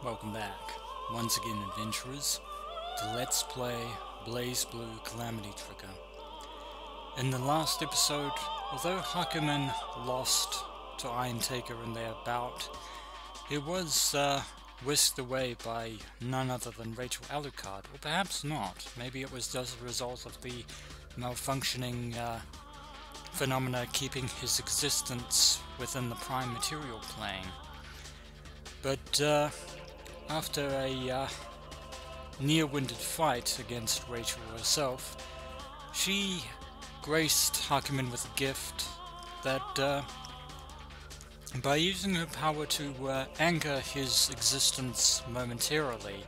Welcome back, once again adventurers, to Let's Play BlazBlue Calamity Trigger. In the last episode, although Hakumen lost to Irontaker in their bout, he was whisked away by none other than Rachel Alucard, or perhaps not. Maybe it was just a result of the malfunctioning phenomena keeping his existence within the prime material plane. But after a near-winded fight against Rachel herself, she graced Hakumen with a gift that, by using her power to anchor his existence momentarily,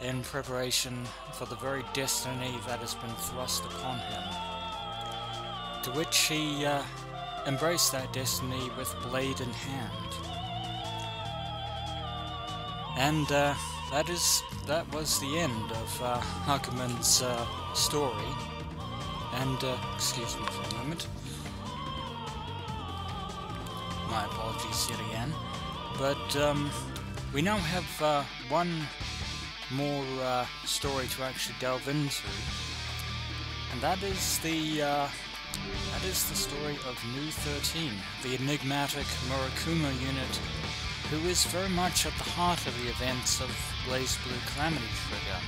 in preparation for the very destiny that has been thrust upon him, to which he embraced that destiny with blade in hand. And that was the end of Hakumen's story. And excuse me for a moment. My apologies yet again. But we now have one more story to actually delve into, and that is the story of New 13, the enigmatic Murakumo Unit, who is very much at the heart of the events of BlazBlue Calamity Trigger.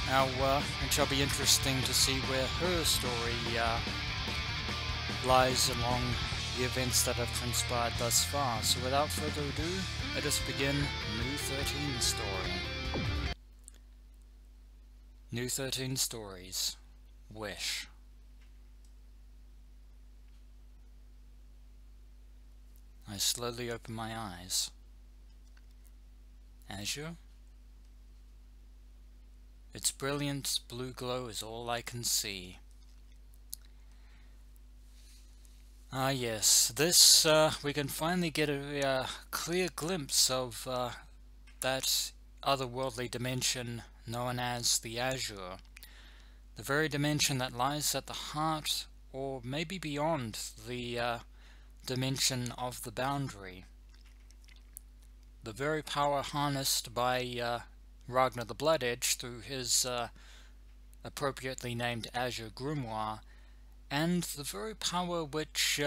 Now, it shall be interesting to see where her story lies along the events that have transpired thus far. So without further ado, let us begin New 13 story. New 13 Stories. Wish. I slowly open my eyes. Azure? Its brilliant blue glow is all I can see. Ah yes, this, we can finally get a clear glimpse of that otherworldly dimension known as the Azure. The very dimension that lies at the heart, or maybe beyond, the dimension of the boundary. The very power harnessed by Ragnar the Blood Edge through his appropriately named Azure Grimoire, and the very power which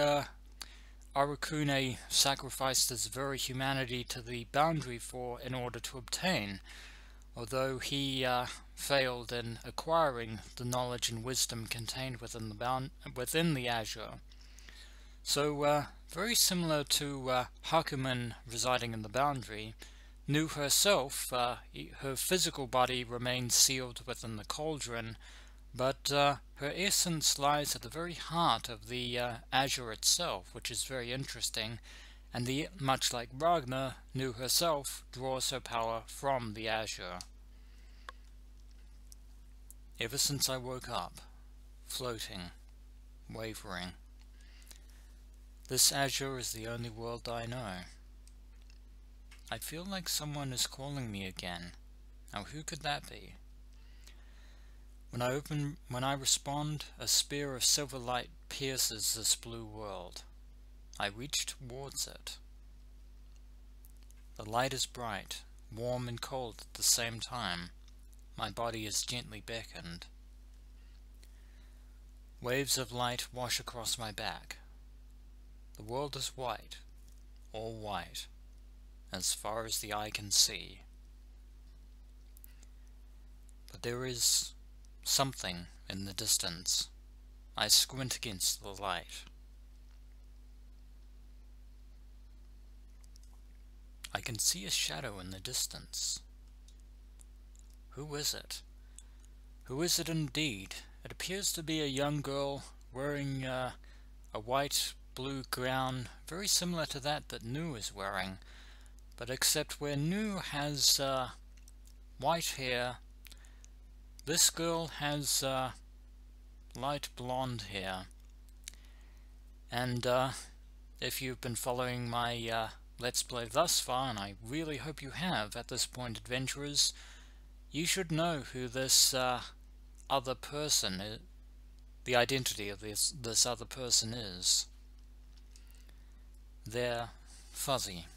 Arukune sacrificed his very humanity to the boundary for in order to obtain, although he failed in acquiring the knowledge and wisdom contained within the Azure. So, very similar to Hakumen residing in the boundary, Nu herself, her physical body remains sealed within the Cauldron, but her essence lies at the very heart of the Azure itself, which is very interesting, and much like Ragnar, Nu herself draws her power from the Azure. Ever since I woke up, floating, wavering, this Azure is the only world I know. I feel like someone is calling me again. Now who could that be? When I respond, a spear of silver light pierces this blue world. I reach towards it. The light is bright, warm and cold at the same time. My body is gently beckoned. Waves of light wash across my back. The world is white, all white, as far as the eye can see. But there is something in the distance. I squint against the light. I can see a shadow in the distance. Who is it? Who is it indeed? It appears to be a young girl wearing a white blue gown, very similar to that Nu is wearing, but except where Nu has white hair, this girl has light blonde hair. And if you've been following my Let's Play thus far, and I really hope you have at this point, adventurers, you should know who this other person is, the identity of this other person is. They're fuzzy.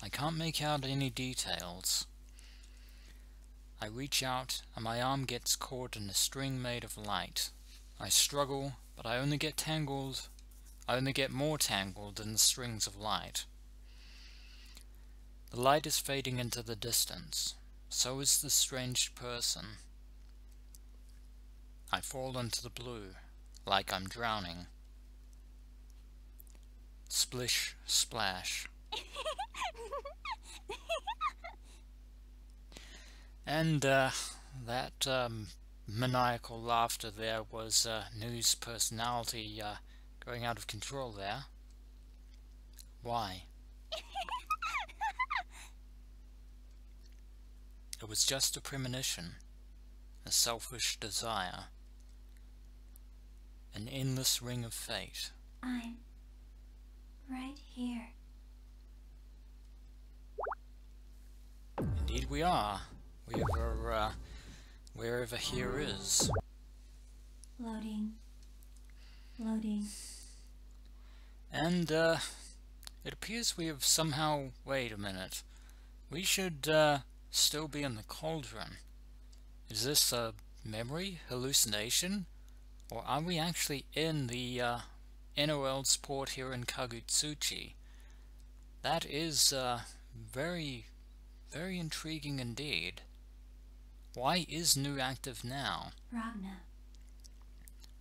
I can't make out any details. I reach out and my arm gets caught in a string made of light. I struggle, but I only get more tangled in the strings of light. The light is fading into the distance. So is the strange person. I fall into the blue, like I'm drowning. Splish, splash. And that maniacal laughter there was Nu's personality going out of control there. Why? It was just a premonition, a selfish desire, an endless ring of fate. I'm right here. Indeed we are, wherever here is. Loading. Loading. And it appears we have somehow... Wait a minute. We should still be in the Cauldron. Is this a memory, hallucination? Or are we actually in the inner world's port here in Kagutsuchi? That is very, very intriguing indeed. Why is Nu active now? Ragna.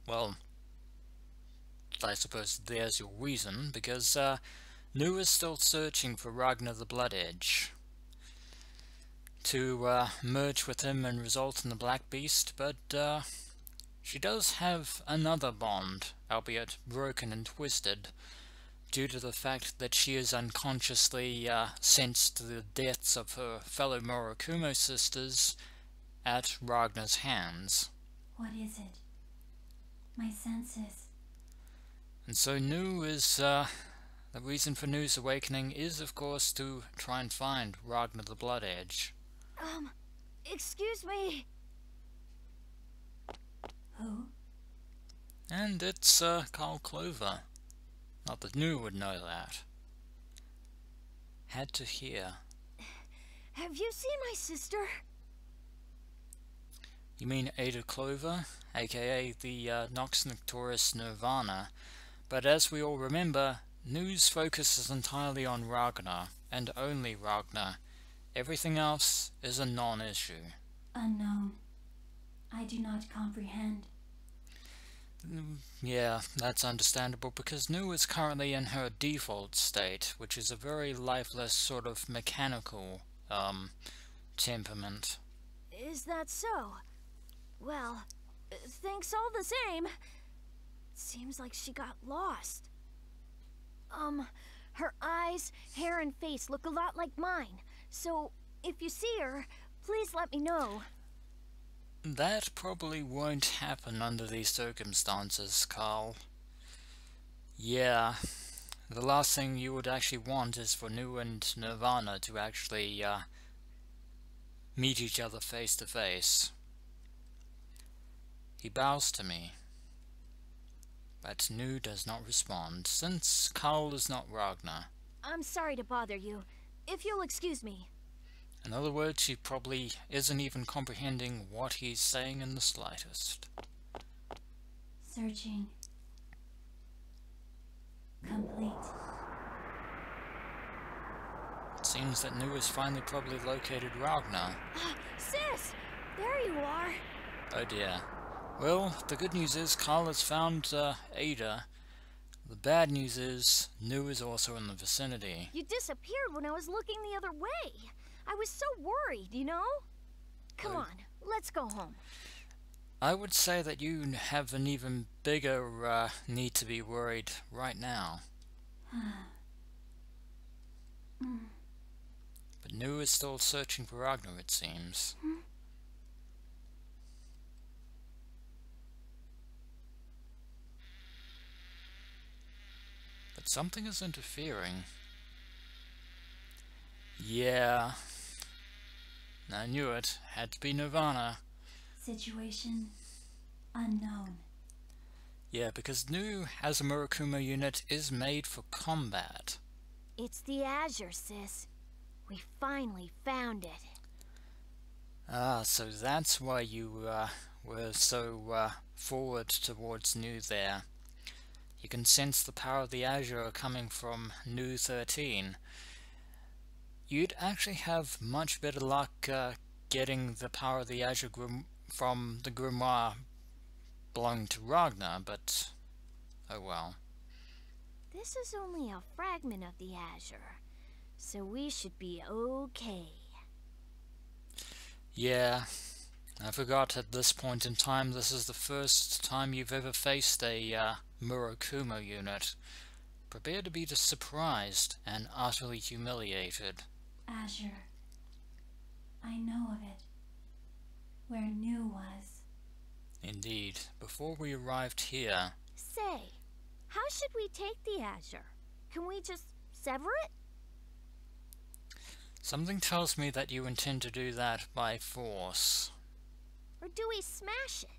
Well, I suppose there's your reason, because Nu is still searching for Ragnar the Blood Edge to merge with him and result in the Black Beast, but she does have another bond, albeit broken and twisted, due to the fact that she is unconsciously sensed the deaths of her fellow Murakumo sisters at Ragnar's hands. What is it? My senses. And so Nu is, the reason for Nu's awakening is, of course, to try and find Ragnar the Blood Edge. Excuse me. Who? And it's Carl Clover. Not that Nu would know that. Had to hear. Have you seen my sister? You mean Ada Clover, aka the Nox Nocturus Nirvana, but as we all remember, Nu's focus is entirely on Ragnar, and only Ragnar. Everything else is a non-issue. Unknown. I do not comprehend. Yeah, that's understandable, because Nu is currently in her default state, which is a very lifeless, sort of mechanical, temperament. Is that so? Well, thanks all the same. Seems like she got lost. Her eyes, hair, and face look a lot like mine. So, if you see her, please let me know. That probably won't happen under these circumstances, Carl. Yeah, the last thing you would actually want is for Nu and Nirvana to actually meet each other face to face. He bows to me, but Nu does not respond, since Carl is not Ragnar. I'm sorry to bother you. If you'll excuse me. In other words, she probably isn't even comprehending what he's saying in the slightest. Searching. Complete. It seems that Nu has finally probably located Ragnar. Sis! There you are. Oh dear. Well, the good news is Carl has found Ada. The bad news is Nu is also in the vicinity. You disappeared when I was looking the other way. I was so worried, you know? Come on, let's go home. I would say that you have an even bigger need to be worried right now. But Nu is still searching for Ragnar, it seems. But something is interfering. Yeah. I knew it. Had to be Nirvana. Situation unknown. Yeah, because Nu, as a Murakumo unit, is made for combat. It's the Azure, sis. We finally found it. Ah, so that's why you were so forward towards Nu there. You can sense the power of the Azure coming from Nu 13. You'd actually have much better luck getting the power of the Azure from the grimoire belonging to Ragnar, but oh well. This is only a fragment of the Azure, so we should be okay. Yeah, I forgot at this point in time this is the first time you've ever faced a Murakumo unit. Prepare to be surprised and utterly humiliated. Azure. I know of it. Where Nu was. Indeed, before we arrived here... Say, how should we take the Azure? Can we just sever it? Something tells me that you intend to do that by force. Or do we smash it?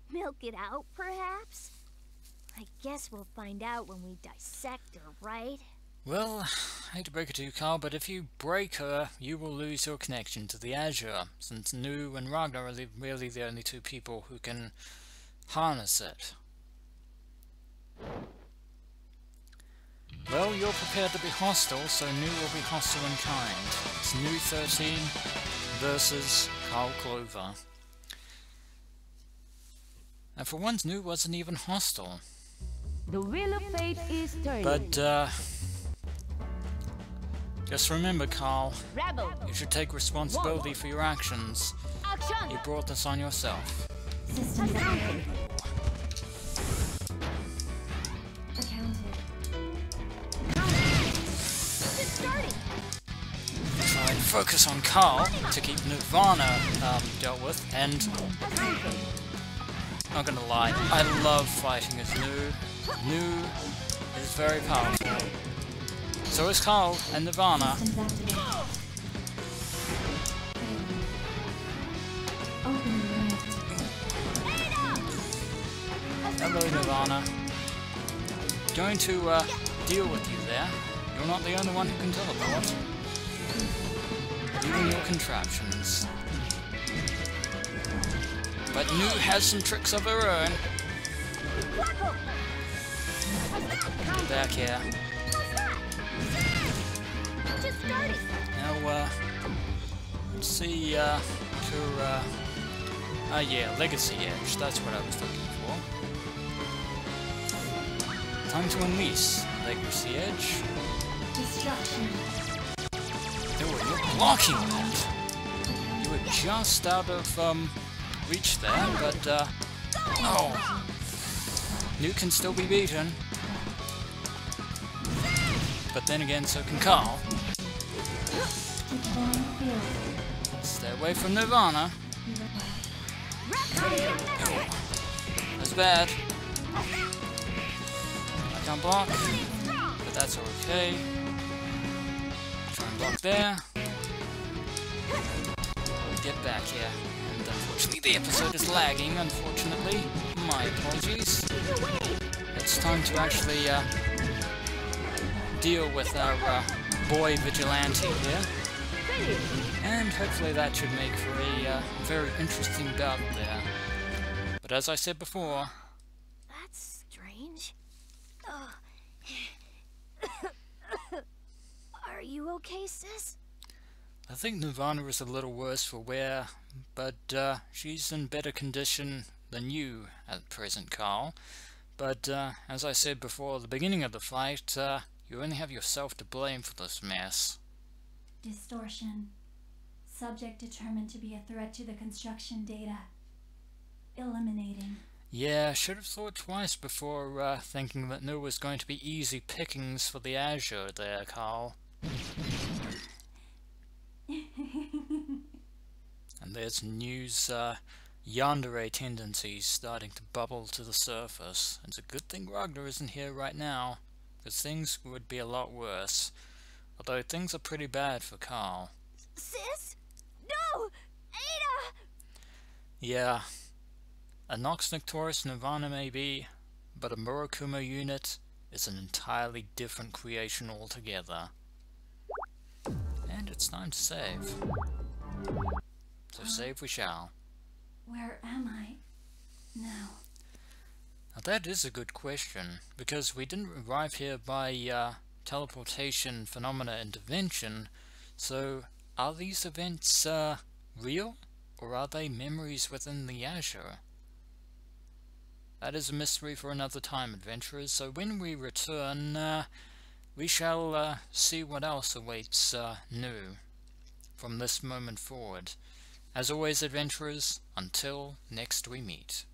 Milk it out, perhaps? I guess we'll find out when we dissect her, right? Well, I hate to break it to you, Carl, but if you break her, you will lose your connection to the Azure, since Nu and Ragnar are really the only two people who can harness it. Well, you're prepared to be hostile, so Nu will be hostile in kind. It's Nu 13 versus Carl Clover. And for once, Nu wasn't even hostile. The wheel of fate is turning. But, just remember, Carl, Rebel, you should take responsibility for your actions. action! You brought this on yourself. Systems accounted. It's starting! So I'd focus on Carl to keep Nirvana dealt with, and not gonna lie, I love fighting as Nu. Nu is very powerful. So is Carl and Nirvana. Systems activated. Open the Hello, Nirvana. Going to deal with you there. You're not the only one who can teleport. You and your contraptions. But Nu has some tricks of her own. Back here. Just starting! Now, let's see, yeah, Legacy Edge, that's what I was looking for. Time to unleash Legacy Edge. destruction. Oh, you're blocking that! You were just out of, reach there, but, oh! Nu can still be beaten. But then again, so can Carl. Deploying field. Stay away from Nirvana. That's bad. I can't block, but that's okay. Try and block there. Get back here. And unfortunately the episode is lagging, unfortunately. My apologies. It's time to actually deal with our boy vigilante here. And hopefully that should make for a very interesting bout there. But as I said before... That's strange. Are you okay, sis? I think Nirvana is a little worse for wear, but she's in better condition than you at present, Carl. But as I said before at the beginning of the fight, you only have yourself to blame for this mess. Distortion. Subject determined to be a threat to the construction data. Eliminating. Yeah, should have thought twice before thinking that Nu was going to be easy pickings for the Azure there, Carl. And there's news, yandere tendencies starting to bubble to the surface. It's a good thing Ragnar isn't here right now, because things would be a lot worse. Although things are pretty bad for Carl. Sis? No! Ada! Yeah. A Nox Noctoris Nirvana may be, but a Murakumo unit is an entirely different creation altogether. it's time to save. So save we shall. Where am I now? Now that is a good question, because we didn't arrive here by teleportation phenomena intervention, so are these events real, or are they memories within the Azure? That is a mystery for another time, adventurers, so when we return, we shall see what else awaits new from this moment forward. As always, adventurers, until next we meet.